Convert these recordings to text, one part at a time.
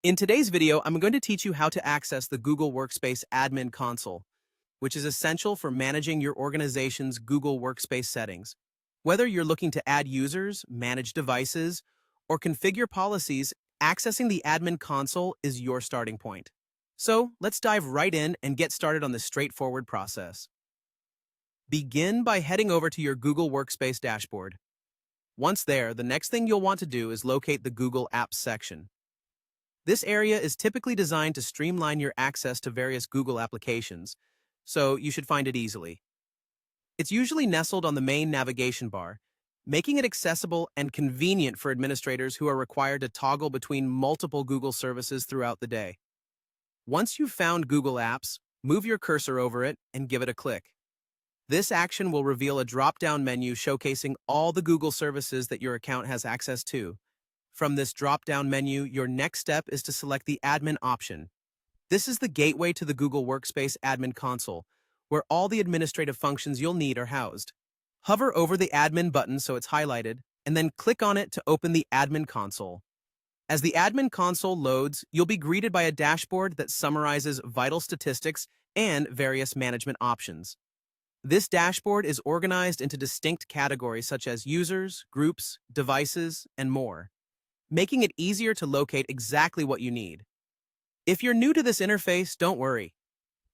In today's video, I'm going to teach you how to access the Google Workspace Admin Console, which is essential for managing your organization's Google Workspace settings. Whether you're looking to add users, manage devices, or configure policies, accessing the Admin Console is your starting point. So let's dive right in and get started on this straightforward process. Begin by heading over to your Google Workspace dashboard. Once there, the next thing you'll want to do is locate the Google Apps section. This area is typically designed to streamline your access to various Google applications, so you should find it easily. It's usually nestled on the main navigation bar, making it accessible and convenient for administrators who are required to toggle between multiple Google services throughout the day. Once you've found Google Apps, move your cursor over it and give it a click. This action will reveal a drop-down menu showcasing all the Google services that your account has access to. From this drop-down menu, your next step is to select the Admin option. This is the gateway to the Google Workspace Admin Console, where all the administrative functions you'll need are housed. Hover over the Admin button so it's highlighted, and then click on it to open the Admin Console. As the Admin Console loads, you'll be greeted by a dashboard that summarizes vital statistics and various management options. This dashboard is organized into distinct categories such as users, groups, devices, and more, making it easier to locate exactly what you need. If you're new to this interface, don't worry.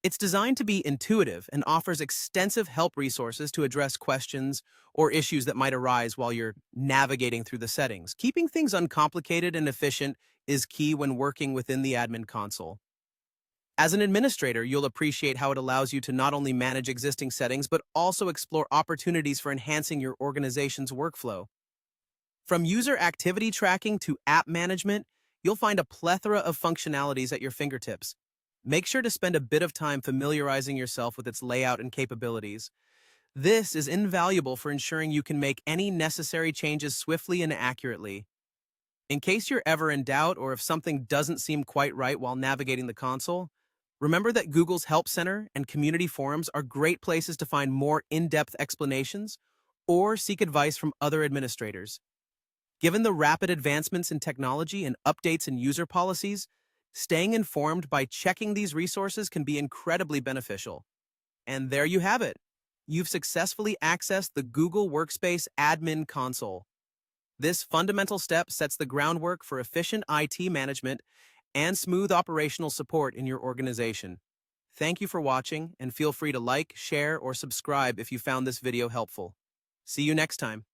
It's designed to be intuitive and offers extensive help resources to address questions or issues that might arise while you're navigating through the settings. Keeping things uncomplicated and efficient is key when working within the Admin Console. As an administrator, you'll appreciate how it allows you to not only manage existing settings, but also explore opportunities for enhancing your organization's workflow. From user activity tracking to app management, you'll find a plethora of functionalities at your fingertips. Make sure to spend a bit of time familiarizing yourself with its layout and capabilities. This is invaluable for ensuring you can make any necessary changes swiftly and accurately. In case you're ever in doubt or if something doesn't seem quite right while navigating the console, remember that Google's Help Center and community forums are great places to find more in-depth explanations or seek advice from other administrators. Given the rapid advancements in technology and updates in user policies, staying informed by checking these resources can be incredibly beneficial. And there you have it. You've successfully accessed the Google Workspace Admin Console. This fundamental step sets the groundwork for efficient IT management and smooth operational support in your organization. Thank you for watching, and feel free to like, share, or subscribe if you found this video helpful. See you next time.